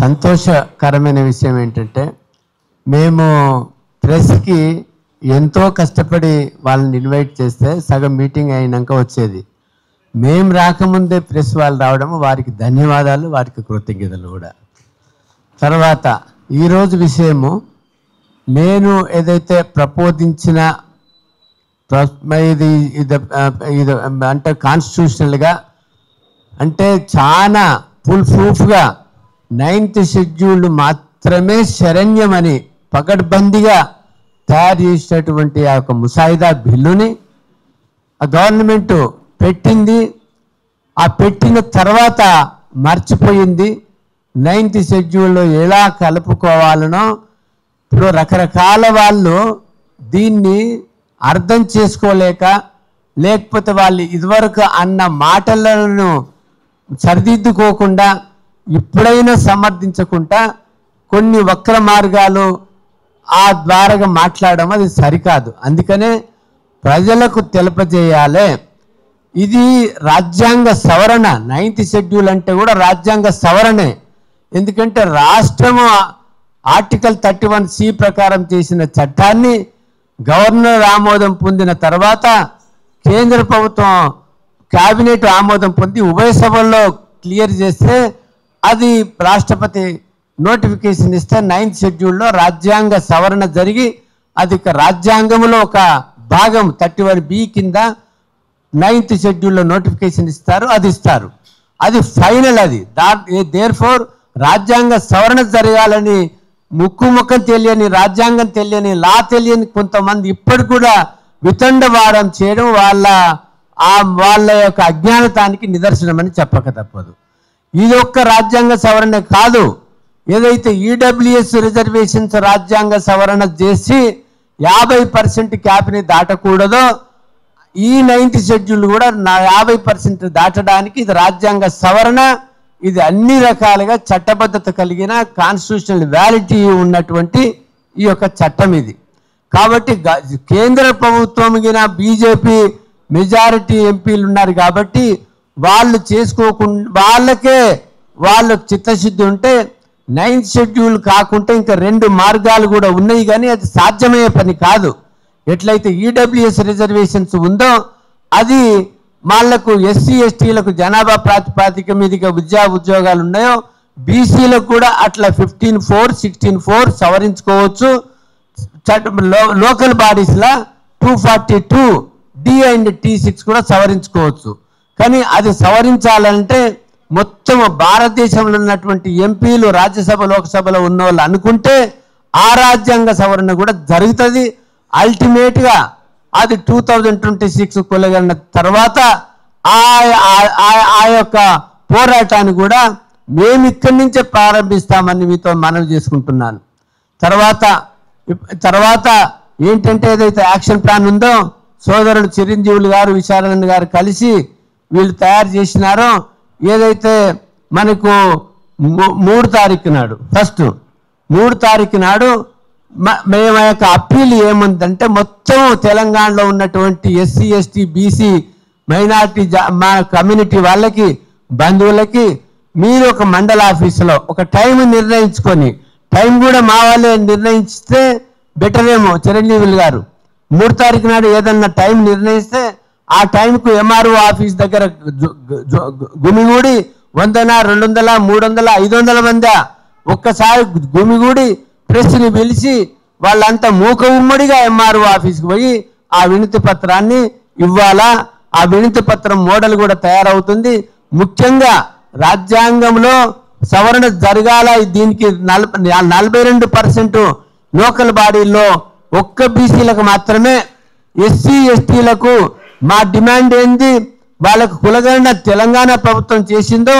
సంతోషకరమైన విషయం ఏంటంటే మేము ప్రెస్కి ఎంతో కష్టపడి వాళ్ళని ఇన్వైట్ చేస్తే సగం మీటింగ్ అయినాక వచ్చేది. మేము రాకముందే ప్రెస్ వాళ్ళు రావడం వారికి ధన్యవాదాలు, వారికి కృతజ్ఞతలు కూడా. తర్వాత ఈరోజు విషయము నేను ఏదైతే ప్రపోజించిన ఇది అంటే కాన్స్టిట్యూషనల్గా అంటే చాలా ఫుల్ ప్రూఫ్గా 9th షెడ్యూల్ మాత్రమే శరణ్యమని పకడ్బందీగా తయారు చేసినటువంటి ఆ యొక్క ముసాయిదా బిల్లుని ఆ గవర్నమెంట్ పెట్టింది. ఆ పెట్టిన తర్వాత మర్చిపోయింది. 9th షెడ్యూల్లో ఎలా కలుపుకోవాలనో ఇప్పుడు రకరకాల వాళ్ళు దీన్ని అర్థం చేసుకోలేక లేకపోతే వాళ్ళు ఇదివరకు అన్న మాటలను సరిదిద్దుకోకుండా ఇప్పుడైనా సమర్థించకుండా కొన్ని వక్ర మార్గాలు ఆ ద్వారా మాట్లాడడం అది సరికాదు. అందుకనే ప్రజలకు తెలపజేయాలి. ఇది రాజ్యాంగ సవరణ. 9th షెడ్యూల్ అంటే కూడా రాజ్యాంగ సవరణే. ఎందుకంటే రాష్ట్రము ఆర్టికల్ 31C ప్రకారం చేసిన చట్టాన్ని గవర్నర్ ఆమోదం పొందిన తర్వాత కేంద్ర ప్రభుత్వం క్యాబినెట్ ఆమోదం పొంది ఉభయ సభల్లో క్లియర్ చేస్తే అది రాష్ట్రపతి నోటిఫికేషన్ ఇస్తే 9th షెడ్యూల్లో రాజ్యాంగ సవరణ జరిగి అది రాజ్యాంగంలో ఒక భాగం 31B కింద 9th షెడ్యూల్లో నోటిఫికేషన్ ఇస్తారు, అది ఇస్తారు. అది ఫైనల్. అది దేర్ఫోర్ రాజ్యాంగ సవరణ జరగాలని ముఖం తెలియని, రాజ్యాంగం తెలియని, లా తెలియని కొంతమంది ఇప్పటికి కూడా వితండవాదం చేయడం వాళ్ళ యొక్క అజ్ఞానతానికి నిదర్శనమని చెప్పక తప్పదు. ఇది ఒక్క రాజ్యాంగ సవరణ కాదు. ఏదైతే ఈడబ్ల్యూఎస్ రిజర్వేషన్స్ రాజ్యాంగ సవరణ చేసి 50% క్యాప్ని దాటకూడదో ఈ 9th షెడ్యూల్ కూడా 50% దాటడానికి ఇది రాజ్యాంగ సవరణ. ఇది అన్ని రకాలుగా చట్టబద్ధత కలిగిన కాన్స్టిట్యూషనల్ వ్యాలిటీ ఉన్నటువంటి ఈ యొక్క చట్టం ఇది. కాబట్టి కేంద్ర ప్రభుత్వం గిన బీజేపీ మెజారిటీ ఎంపీలు ఉన్నారు కాబట్టి వాళ్ళు చేసుకోకుండా వాళ్ళకు చిత్తశుద్ధి ఉంటే 9th షెడ్యూల్ కాకుండా ఇంకా 2 మార్గాలు కూడా ఉన్నాయి. కానీ అది సాధ్యమయ్యే పని కాదు. ఎట్లయితే ఈడబ్ల్యూఎస్ రిజర్వేషన్స్ ఉందో అది వాళ్ళకు ఎస్సీ ఎస్టీలకు జనాభా ప్రాతిపాదిక మీదుగా ఉద్యోగాలు ఉన్నాయో బీసీలకు కూడా అట్లా 15(4), 16(4) సవరించుకోవచ్చు. లోకల్ బాడీస్లా 242D అండ్ T6 కూడా సవరించుకోవచ్చు. కానీ అది సవరించాలంటే మొత్తం భారతదేశంలో ఉన్నటువంటి ఎంపీలు రాజ్యసభ లోక్సభలో ఉన్న వాళ్ళు అనుకుంటే ఆ రాజ్యాంగ సవరణ కూడా జరుగుతుంది. అల్టిమేట్గా అది 2026 కొలగన్న తర్వాత ఆ యొక్క పోరాటాన్ని కూడా మేము ఇక్కడి నుంచే ప్రారంభిస్తామని మీతో మనవి చేసుకుంటున్నాను. తర్వాత ఏంటంటే ఏదైతే యాక్షన్ ప్లాన్ ఉందో సోదరుడు చిరంజీవులు గారు, విశాలానంద్ గారు కలిసి వీళ్ళు తయారు చేసినారో ఏదైతే మనకు 3 తారీఖు నాడు 3 తారీఖు నాడు మేము యొక్క అప్పీల్ ఏముందంటే మొత్తం తెలంగాణలో ఉన్నటువంటి ఎస్సీ ఎస్టీ బీసీ మైనార్టీ మా కమ్యూనిటీ వాళ్ళకి బంధువులకి మీరు ఒక మండల ఆఫీసులో ఒక టైం నిర్ణయించుకొని, టైం కూడా మా వాళ్ళే నిర్ణయిస్తే బెటర్ ఏమో. చిరంజీవులు గారు 3 తారీఖు నాడు ఏదన్నా టైం నిర్ణయిస్తే ఆ టైంకు ఎంఆర్ఓ ఆఫీస్ దగ్గర గుమిగూడి 100, 200, 300, 500 మంది ఒక్కసారి గుమిగూడి ప్రెస్ని పిలిచి వాళ్ళంతా మూక ఉమ్మడిగా ఎంఆర్ఓ ఆఫీస్కి పోయి ఆ వినతి పత్రాన్ని ఇవ్వాలా. ఆ వినతి పత్రం మోడల్ కూడా తయారవుతుంది. ముఖ్యంగా రాజ్యాంగంలో సవరణ జరగాల. దీనికి 42% లోకల్ బాడీల్లో ఒక్క బీసీలకు మాత్రమే. ఎస్సీ ఎస్టీలకు మా డిమాండ్ ఏంది, వాళ్ళకు కులగణన తెలంగాణ ప్రభుత్వం చేసిందో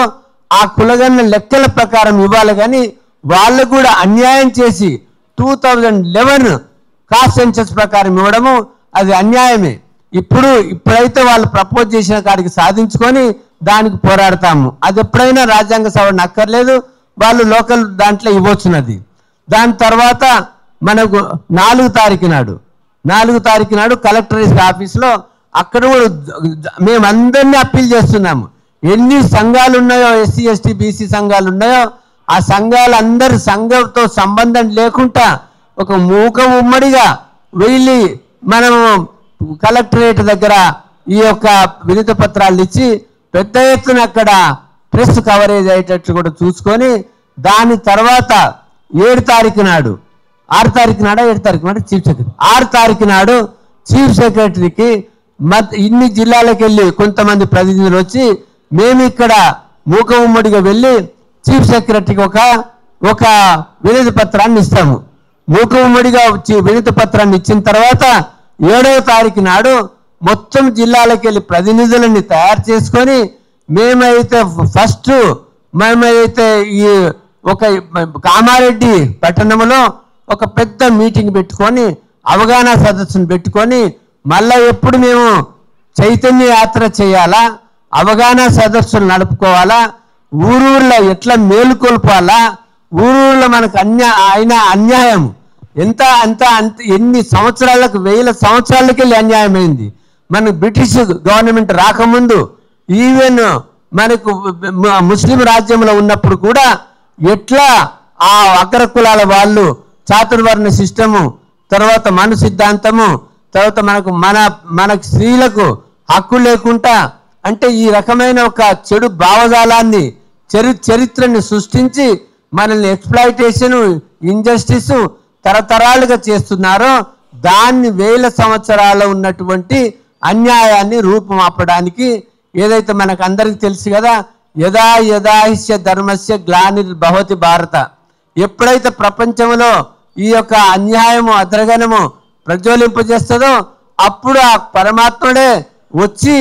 ఆ కులగణన లెక్కల ప్రకారం ఇవ్వాలి. కానీ వాళ్ళకు కూడా అన్యాయం చేసి 2011 కాస్ట్ సెన్సస్ ప్రకారం ఇవ్వడము అది అన్యాయమే. ఇప్పుడైతే వాళ్ళు ప్రపోజ్ చేసిన కాడికి సాధించుకొని దానికి పోరాడతాము. అది ఎప్పుడైనా రాజ్యాంగ సవరణ అక్కర్లేదు, వాళ్ళు లోకల్ దాంట్లో ఇవ్వచ్చున్నది. దాని తర్వాత మనకు 4 తారీఖు నాడు కలెక్టరేట్ ఆఫీస్లో అక్కడ కూడా మేమందరినీ అప్పీల్ చేస్తున్నాము. ఎన్ని సంఘాలు ఉన్నాయో ఎస్సీ ఎస్టీ బీసీ సంఘాలు ఉన్నాయో ఆ సంఘాలందరూ సంఘంతో సంబంధం లేకుండా ఒక మూక ఉమ్మడిగా వెళ్ళి మనం కలెక్టరేట్ దగ్గర ఈ యొక్క వినతి పత్రాలు ఇచ్చి పెద్ద ఎత్తున అక్కడ ప్రెస్ కవరేజ్ అయ్యేటట్లు కూడా చూసుకొని దాని తర్వాత 7 తారీఖు నాడు 6 తారీఖు నాడు 7 తారీఖు నాడు చీఫ్ సెక్రటరీ 6 తారీఖు నాడు చీఫ్ సెక్రటరీకి ఇన్ని జిల్లాలకు వెళ్ళి కొంతమంది ప్రతినిధులు వచ్చి మేము ఇక్కడ మూక ఉమ్మడిగా వెళ్ళి చీఫ్ సెక్రటరీకి ఒక వినతి పత్రాన్ని ఇస్తాము. మూక ఉమ్మడిగా వినతి పత్రాన్ని ఇచ్చిన తర్వాత 7వ తారీఖు నాడు మొత్తం జిల్లాలకు వెళ్ళి ప్రతినిధులని తయారు చేసుకొని మేమైతే ఈ ఒక కామారెడ్డి పట్టణంలో ఒక పెద్ద మీటింగ్ పెట్టుకొని అవగాహన సదస్సును పెట్టుకొని మళ్ళా ఎప్పుడు మేము చైతన్య యాత్ర చేయాలా, అవగాహన సదస్సులు నడుపుకోవాలా, ఊరూర్లో ఎట్లా మేలుకొల్పాలా, ఊరూర్లో మనకు అన్యాయం ఎంత ఎన్ని సంవత్సరాలకు 1000 సంవత్సరాలకి వెళ్ళి అన్యాయం అయింది. మన బ్రిటిష్ గవర్నమెంట్ రాకముందు ఈవెన్ మనకు ముస్లిం రాజ్యంలో ఉన్నప్పుడు కూడా ఎట్లా ఆ అగ్ర కులాల వాళ్ళు చాతుర్వర్ణ సిస్టము, తర్వాత మను సిద్ధాంతము, తర్వాత మనకు స్త్రీలకు హక్కు లేకుండా అంటే ఈ రకమైన ఒక చెడు భావజాలాన్ని చరిత్రని సృష్టించి మనల్ని ఎక్స్ప్లాయిటేషన్ ఇంజస్టిస్ తరతరాలుగా చేస్తున్నారో దాన్ని 1000 సంవత్సరాలు ఉన్నటువంటి అన్యాయాన్ని రూపుమాపడానికి ఏదైతే మనకు అందరికీ తెలుసు కదా, యదా యదాహిష్య ధర్మస్య గ్లానిర్భవతి భారత, ఎప్పుడైతే ప్రపంచంలో ఈ యొక్క అన్యాయము అద్రగణము ప్రజ్వలింపజేస్తుందో అప్పుడు ఆ పరమాత్ముడే వచ్చి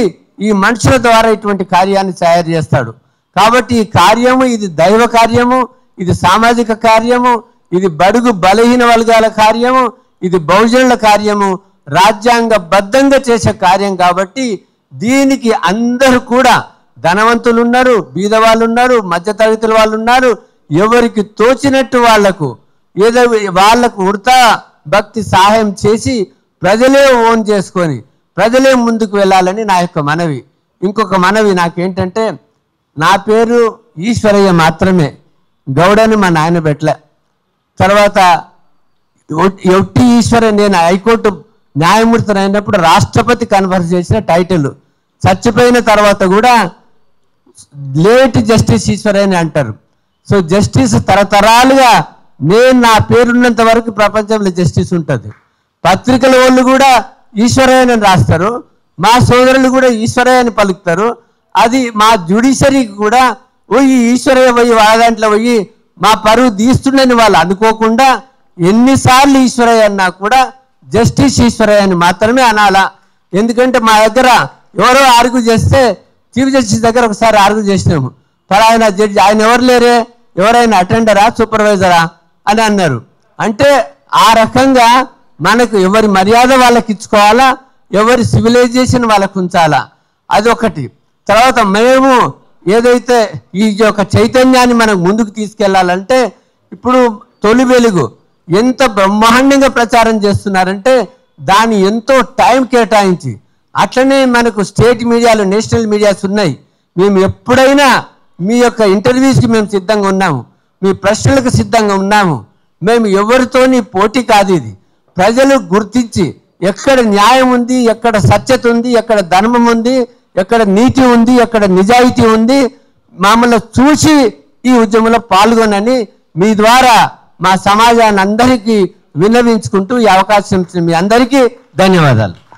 ఈ మనుషుల ద్వారా ఇటువంటి కార్యాన్ని తయారు చేస్తాడు. కాబట్టి ఈ కార్యము ఇది దైవ కార్యము, ఇది సామాజిక కార్యము, ఇది బడుగు బలహీన వర్గాల కార్యము, ఇది బహుజనుల కార్యము, రాజ్యాంగబద్ధంగా చేసే కార్యం. కాబట్టి దీనికి అందరూ కూడా ధనవంతులు ఉన్నారు, బీద వాళ్ళు ఉన్నారు, మధ్యతరగతుల వాళ్ళు ఉన్నారు, ఎవరికి తోచినట్టు వాళ్లకు ఏదో వాళ్లకు ఉడతా భక్తి సహాయం చేసి ప్రజలే ఓన్ చేసుకొని ప్రజలే ముందుకు వెళ్ళాలని నా యొక్క మనవి. ఇంకొక మనవి నాకేంటంటే, నా పేరు ఈశ్వరయ్య మాత్రమే, గౌడని మా నాయన పెట్టలే. తర్వాత ఒట్టి ఈశ్వర, నేను హైకోర్టు న్యాయమూర్తిని అయినప్పుడు రాష్ట్రపతి కన్ఫర్ చేసిన టైటిల్, చచ్చిపోయిన తర్వాత కూడా లేట్ జస్టిస్ ఈశ్వరయ్య అని అంటారు. సో జస్టిస్ తరతరాలుగా నేను నా పేరున్నంత వరకు ప్రపంచంలో జస్టిస్ ఉంటుంది. పత్రికల వాళ్ళు కూడా ఈశ్వరయ్య అని రాస్తారు, మా సోదరులు కూడా ఈశ్వరయ్య అని పలుకుతారు. అది మా జ్యుడిషరీకి కూడా పోయి ఈశ్వరయ్య పోయి వాళ్ళ దాంట్లో పోయి మా పరువు తీస్తుండని వాళ్ళు అనుకోకుండా ఎన్నిసార్లు ఈశ్వరయ్య అన్నా కూడా జస్టిస్ ఈశ్వరయ్య అని మాత్రమే అనాలా. ఎందుకంటే మా దగ్గర ఎవరో ఆర్గ్యూ చేస్తే చీఫ్ జస్టిస్ దగ్గర ఒకసారి ఆర్గ్యూ చేసినాము, ఆయన జడ్జి ఆయన ఎవరు లేరే, ఎవరైనా అటెండరా సూపర్వైజరా అని అన్నారు. అంటే ఆ రకంగా మనకు ఎవరి మర్యాద వాళ్ళకి ఇచ్చుకోవాలా, ఎవరి సివిలైజేషన్ వాళ్ళకు ఉంచాలా, అదొకటి. తర్వాత మేము ఏదైతే ఈ యొక్క చైతన్యాన్ని మనం ముందుకు తీసుకెళ్లాలంటే ఇప్పుడు తొలి వెలుగు ఎంత బ్రహ్మాండంగా ప్రచారం చేస్తున్నారంటే దాన్ని ఎంతో టైం కేటాయించి, అట్లనే మనకు స్టేట్ మీడియాలు నేషనల్ మీడియాస్ ఉన్నాయి. మేము ఎప్పుడైనా మీ యొక్క ఇంటర్వ్యూస్కి మేము సిద్ధంగా ఉన్నాము, మీ ప్రశ్నలకు సిద్ధంగా ఉన్నాము. మేము ఎవరితోని పోటీ కాదు. ఇది ప్రజలు గుర్తించి ఎక్కడ న్యాయం ఉంది, ఎక్కడ సత్యత ఉంది, ఎక్కడ ధర్మం ఉంది, ఎక్కడ నీతి ఉంది, ఎక్కడ నిజాయితీ ఉంది, మమ్మల్ని చూసి ఈ ఉద్యమంలో పాల్గొనని మీ ద్వారా మా సమాజాన్ని అందరికీ విన్నవించుకుంటూ ఈ అవకాశం ఇచ్చిన మీ అందరికీ ధన్యవాదాలు.